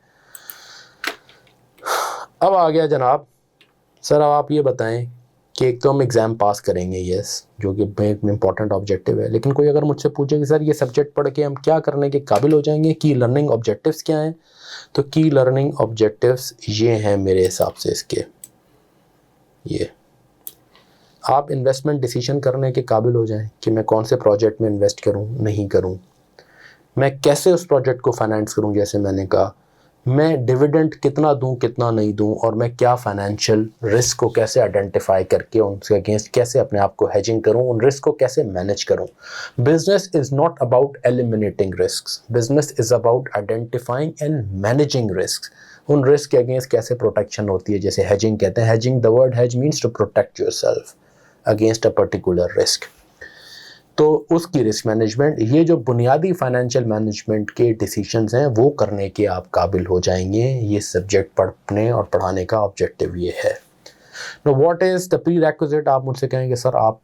[SPEAKER 1] अब आ गया जनाब, सर अब आप ये बताएं कि एक तो हम एग्ज़ाम पास करेंगे, यस, जो कि एक इम्पॉर्टेंट ऑब्जेक्टिव है, लेकिन कोई अगर मुझसे पूछे कि सर ये सब्जेक्ट पढ़ के हम क्या करने के काबिल हो जाएंगे, की लर्निंग ऑब्जेक्टिव्स क्या हैं, तो की लर्निंग ऑब्जेक्टिव्स ये हैं मेरे हिसाब से इसके, ये आप इन्वेस्टमेंट डिसीजन करने के काबिल हो जाएं कि मैं कौन से प्रोजेक्ट में इन्वेस्ट करूं, नहीं करूं, मैं कैसे उस प्रोजेक्ट को फाइनेंस करूं, जैसे मैंने कहा मैं डिविडेंड कितना दूं, कितना नहीं दूं, और मैं क्या फाइनेंशियल रिस्क को कैसे आइडेंटिफाई करके उनके अगेंस्ट कैसे अपने आप को हेजिंग करूं, उन रिस्क को कैसे मैनेज करूं। Business is not about eliminating risk, business is about identifying and managing risk. उन रिस्क के अगेंस्ट कैसे प्रोटेक्शन होती है, जैसे हेजिंग कहते हैं। Hedging, the word hedge means to protect yourself against a particular risk. तो उसकी रिस्क मैनेजमेंट, ये जो बुनियादी फाइनेंशियल मैनेजमेंट के डिसीजंस हैं वो करने के आप काबिल हो जाएंगे। ये सब्जेक्ट पढ़ने और पढ़ाने का ऑब्जेक्टिव ये है। Know what is the pre requisite. आप मुझसे कहेंगे सर आप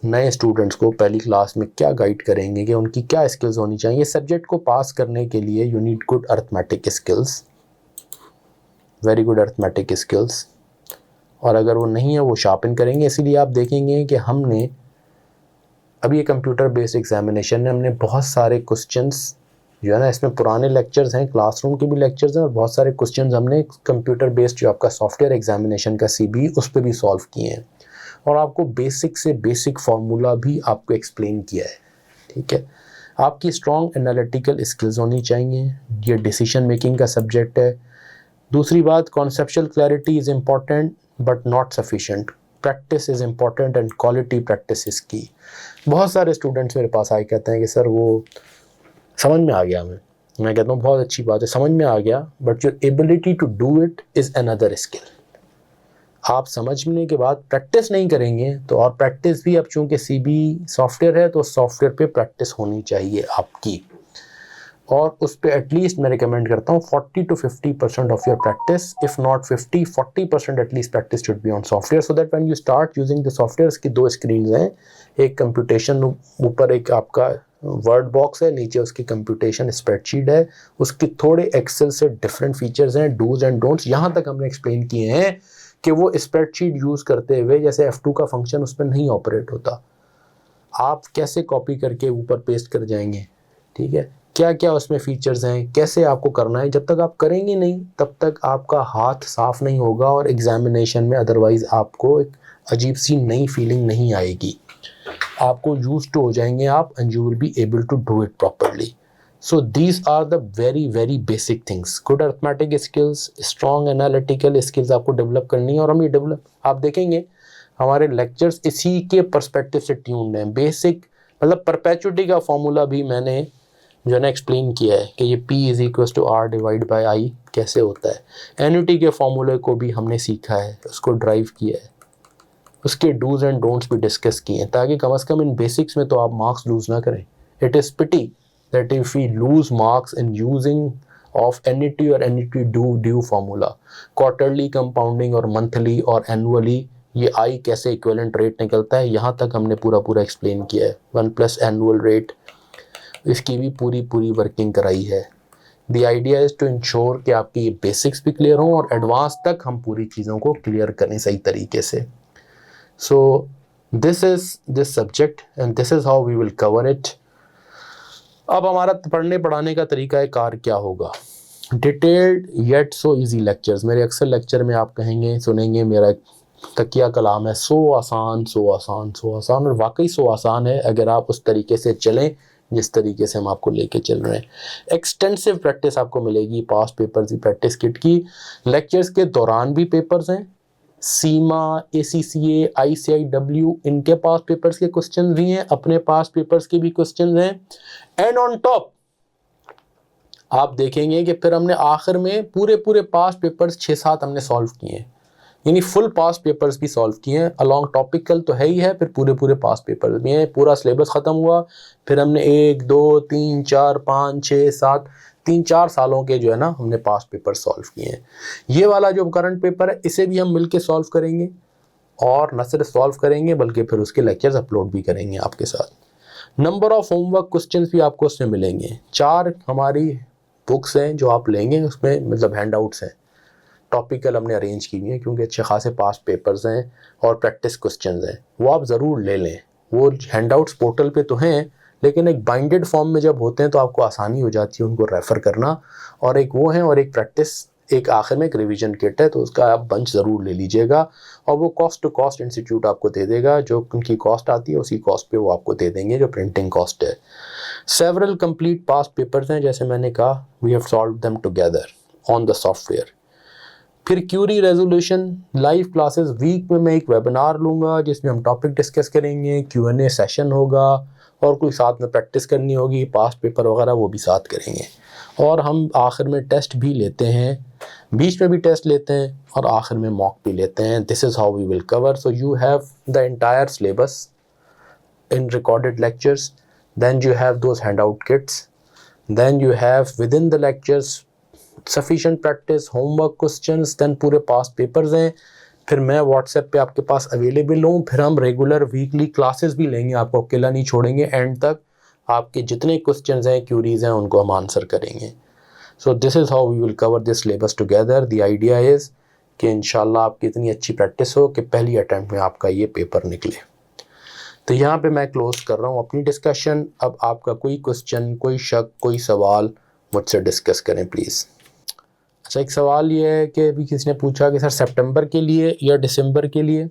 [SPEAKER 1] नए स्टूडेंट्स को पहली क्लास में क्या गाइड करेंगे कि उनकी क्या स्किल्स होनी चाहिए। सब्जेक्ट को पास करने के लिए you need good arithmetic skills, very good arithmetic skills, और अगर वो नहीं है वो शार्पन करेंगे। इसीलिए आप देखेंगे कि हमने अभी ये कंप्यूटर बेस्ड एग्जामिनेशन में हमने बहुत सारे क्वेश्चंस जो है ना, इसमें पुराने लेक्चर्स हैं, क्लासरूम के भी लेक्चर्स हैं और बहुत सारे क्वेश्चंस हमने कंप्यूटर बेस्ड जो आपका सॉफ्टवेयर एग्जामिनेशन का CBE उस पर भी सॉल्व किए हैं और आपको बेसिक से बेसिक फार्मूला भी आपको एक्सप्लेन किया है। ठीक है, आपकी स्ट्रॉन्ग एनालिटिकल स्किल्स होनी चाहिए, ये डिसीजन मेकिंग का सब्जेक्ट है। दूसरी बात, conceptual clarity is important but not sufficient, practice is important and quality practice is की। बहुत सारे स्टूडेंट्स मेरे पास आए कहते हैं कि सर वो समझ में आ गया, मैं कहता हूँ बहुत अच्छी बात है, समझ में आ गया, but your ability to do it is another skill. आप समझने के बाद प्रैक्टिस नहीं करेंगे तो, और प्रैक्टिस भी अब चूँकि CBE सॉफ्टवेयर है तो सॉफ्टवेयर पे प्रैक्टिस होनी चाहिए आपकी, और उस पर एटलीस्ट मैं रिकमेंड करता हूँ 40 to 50% of your practice, if not 40% at least practice should be on software, so that when you start using the software, इसकी 2 स्क्रीन हैं, एक कंप्यूटेशन, ऊपर एक आपका वर्ड बॉक्स है, नीचे उसकी कंप्यूटेशन स्प्रेडशीट है, उसके थोड़े एक्सेल से डिफरेंट फीचर्स हैं, डूज एंड डोंट्स यहाँ तक हमने एक्सप्लेन किए हैं कि वो स्प्रेडशीट यूज़ करते हुए जैसे F2 का फंक्शन उस पर नहीं ऑपरेट होता, आप कैसे कॉपी करके ऊपर पेस्ट कर जाएंगे। ठीक है, क्या क्या उसमें फीचर्स हैं, कैसे आपको करना है, जब तक आप करेंगे नहीं तब तक आपका हाथ साफ नहीं होगा और एग्जामिनेशन में अदरवाइज़ आपको एक अजीब सी नई फीलिंग नहीं आएगी, आपको यूज्ड टू हो जाएंगे आप, and you will be able to do it properly. So these are the very very basic things. Good arithmetic skills, strong analytical skills आपको डेवलप करनी है, और हम ये डेवलप, आप देखेंगे हमारे लेक्चर्स इसी के पर्सपेक्टिव से ट्यून्ड हैं। बेसिक मतलब परपेचुटी का फॉर्मूला भी मैंने जो है ना एक्सप्लेन किया है कि ये P = R/I कैसे होता है। एन्युटी के फॉर्मूले को भी हमने सीखा है, उसको ड्राइव किया है, उसके डूज एंड डोंट्स भी डिस्कस किए हैं, ताकि कम से कम इन बेसिक्स में तो आप मार्क्स लूज़ ना करें। It is pity that if we lose marks in using of annuity और annuity due formula, quarterly compounding और मंथली और एनुअली, ये I कैसे इक्विवेलेंट रेट निकलता है, यहाँ तक हमने पूरा एक्सप्लेन किया है। 1+ एनुअल रेट, इसकी भी पूरी वर्किंग कराई है। The idea is to ensure कि आपकी ये बेसिक्स भी क्लियर हों और एडवांस तक हम पूरी चीज़ों को क्लियर करें सही तरीके से। So this is this subject and this is how we will cover it. अब हमारा पढ़ने पढ़ाने का तरीका कार क्या होगा? Detailed yet so easy lectures. मेरे अक्सर लेक्चर में आप कहेंगे, सुनेंगे, मेरा तकिया कलाम है, सो आसान सो आसान सो आसान, और वाकई सो आसान है अगर आप उस तरीके से चलें जिस तरीके से हम आपको लेके चल रहे हैं। एक्सटेंसिव प्रैक्टिस आपको मिलेगी, पास्ट पेपर्स की प्रैक्टिस किट की, लेक्चर्स के दौरान भी पेपर्स हैं, सीमा, ACCA, ICIW, इनके पास पेपर्स के क्वेश्चन भी हैं, अपने पास पेपर्स के भी क्वेश्चन हैं, एंड ऑन टॉप आप देखेंगे कि फिर हमने आखिर में पूरे पास पेपर्स 6-7 हमने सॉल्व किए हैं, यानी फुल पास पेपर्स भी सॉल्व किए हैं, अलॉन्ग टॉपिकल तो है ही है, फिर पूरे पास पेपर्स भी हैं। पूरा सिलेबस ख़त्म हुआ, फिर हमने 1 2 3 4 5 6 7 3-4 सालों के जो है ना हमने पास पेपर सॉल्व किए हैं। ये वाला जो करंट पेपर है इसे भी हम मिलके सॉल्व करेंगे, और न सिर्फ सॉल्व करेंगे बल्कि फिर उसके लेक्चर्स अपलोड भी करेंगे आपके साथ। नंबर ऑफ होमवर्क क्वेश्चंस भी आपको उसमें मिलेंगे। 4 हमारी बुक्स हैं जो आप लेंगे, उसमें मतलब हैंड आउट्स हैं, टॉपिकल हमने अरेंज की हुई है क्योंकि अच्छे खासे पास पेपर्स हैं और प्रैक्टिस क्वेश्चंस हैं, वो आप ज़रूर ले लें। वो हैंडआउट्स पोर्टल पे तो हैं, लेकिन एक बाइंडेड फॉर्म में जब होते हैं तो आपको आसानी हो जाती है उनको रेफ़र करना, और एक वो है और एक प्रैक्टिस, एक आखिर में एक रिवीजन किट है, तो उसका आप बंच ज़रूर ले लीजिएगा, और वो कॉस्ट टू कॉस्ट इंस्टीट्यूट आपको दे देगा, जो उनकी कॉस्ट आती है उसी कॉस्ट पे वो आपको दे देंगे जो प्रिंटिंग कॉस्ट है। सेवरल कंप्लीट पास्ट पेपर्स हैं, जैसे मैंने कहा, we have solve them together on the software. फिर query resolution, live classes, week में मैं एक वेबिनार लूँगा जिसमें हम टॉपिक डिस्कस करेंगे, Q&A सेशन होगा, और कोई साथ में प्रैक्टिस करनी होगी, पास्ट पेपर वगैरह वो भी साथ करेंगे, और हम आखिर में टेस्ट भी लेते हैं, बीच में भी टेस्ट लेते हैं और आखिर में मॉक भी लेते हैं। This is how we will cover. So you have the entire syllabus in recorded lectures, then you have those handout kits, then you have within the lectures sufficient practice, homework questions, then पूरे past papers हैं। फिर मैं WhatsApp पे आपके पास available हूँ, फिर हम regular weekly classes भी लेंगे, आपको अकेला नहीं छोड़ेंगे, एंड तक आपके जितने क्वेश्चंस हैं, क्यूरीज हैं, उनको हम आंसर करेंगे। So this is how we will cover this syllabus together. The idea is कि इंशाल्लाह आपकी इतनी अच्छी प्रैक्टिस हो कि पहली अटैम्प्ट में आपका ये पेपर निकले। तो यहाँ पे मैं क्लोज कर रहा हूँ अपनी डिस्कशन। अब आपका कोई क्वेश्चन, कोई शक, कोई सवाल मुझसे डिस्कस करें प्लीज़। अच्छा, एक सवाल ये है कि अभी किसी ने पूछा कि सर सितंबर के लिए या दिसंबर के लिए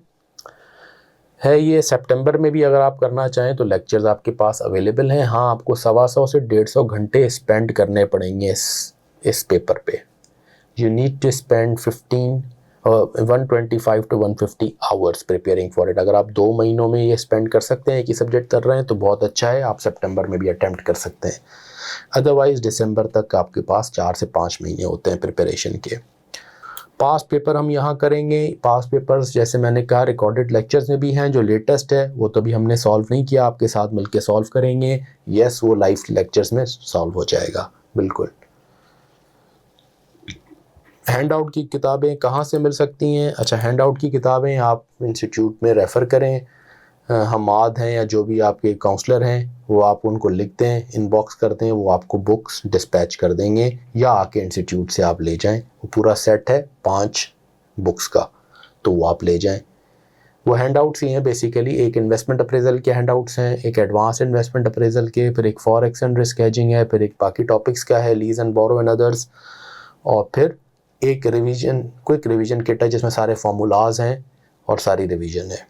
[SPEAKER 1] है। ये सितंबर में भी अगर आप करना चाहें तो लेक्चर्स आपके पास अवेलेबल हैं। हाँ, आपको 125 से 150 घंटे स्पेंड करने पड़ेंगे इस पेपर पे। You need to spend 125 to 150 hours preparing for it. अगर आप 2 महीनों में ये स्पेंड कर सकते हैं, एक ही सब्जेक्ट कर रहे हैं, तो बहुत अच्छा है। आप सितंबर में भी अटेम्प्ट कर सकते हैं। अदरवाइज़ दिसंबर तक आपके पास 4 से 5 महीने होते हैं प्रिपरेशन के। पास्ट पेपर हम यहाँ करेंगे। पास्ट पेपर्स जैसे मैंने कहा रिकॉर्डेड लेक्चर्स में भी हैं। जो लेटेस्ट है वो तो भी हमने सॉल्व नहीं किया, आपके साथ मिलके सॉल्व करेंगे। यस, वो लाइव लेक्चर्स में सॉल्व हो जाएगा बिल्कुल। हैंड आउट की किताबें कहाँ से मिल सकती हैं? अच्छा, हैंड आउट की किताबें आप इंस्टीट्यूट में रेफ़र करें। हमाद हैं या जो भी आपके काउंसलर हैं वो आप उनको लिखते हैं, इनबॉक्स करते हैं, वो आपको बुक्स डिस्पैच कर देंगे, या आके इंस्टीट्यूट से आप ले जाएं। वो पूरा सेट है 5 बुक्स का, तो वो आप ले जाएं। वो हैंड आउट्स ही हैं बेसिकली। एक इन्वेस्टमेंट अप्रेजल के हैंड आउट्स हैं, एक एडवांस इन्वेस्टमेंट अप्रेजल के, फिर एक फॉरेक्स एंड रिस्क हेजिंग है, फिर एक बाकी टॉपिक्स का है, lease and borrow and others, और फिर एक रिवीजन, क्विक रिवीजन किट है जिसमें सारे फार्मूलाज हैं और सारी रिवीजन है।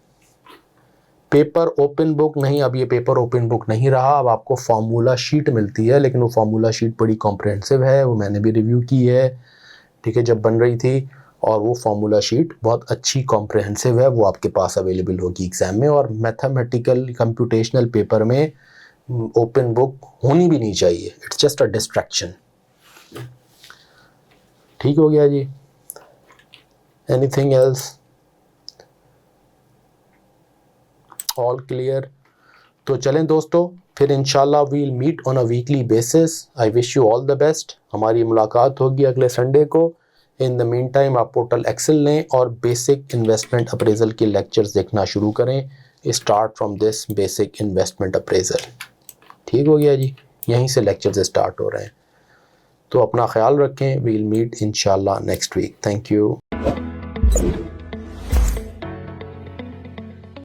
[SPEAKER 1] पेपर ओपन बुक नहीं, अब ये पेपर ओपन बुक नहीं रहा। अब आपको फार्मूला शीट मिलती है, लेकिन वो फार्मूला शीट बड़ी कॉम्प्रिहेंसिव है, वो मैंने भी रिव्यू की है, ठीक है, जब बन रही थी। और वो फार्मूला शीट बहुत अच्छी कॉम्प्रिहेंसिव है, वो आपके पास अवेलेबल होगी एग्ज़ाम में। और मैथमेटिकल कंप्यूटेशनल पेपर में ओपन बुक होनी भी नहीं चाहिए, इट्स जस्ट अ डिस्ट्रैक्शन। ठीक हो गया जी? Anything else? All clear? तो चलें दोस्तों, फिर इंशाल्लाह we'll meet on a weekly basis. I wish you all the best. हमारी मुलाकात होगी अगले संडे को। इन द मीन टाइम आप पोर्टल एक्सेल लें और बेसिक इन्वेस्टमेंट अप्रेजल के लेक्चर्स देखना शुरू करें। Start from this basic investment appraisal. ठीक हो गया जी? यहीं से लेक्चर्स स्टार्ट हो रहे हैं। तो अपना ख्याल रखें। वील मीट इंशाल्लाह नेक्स्ट वीक। Thank you.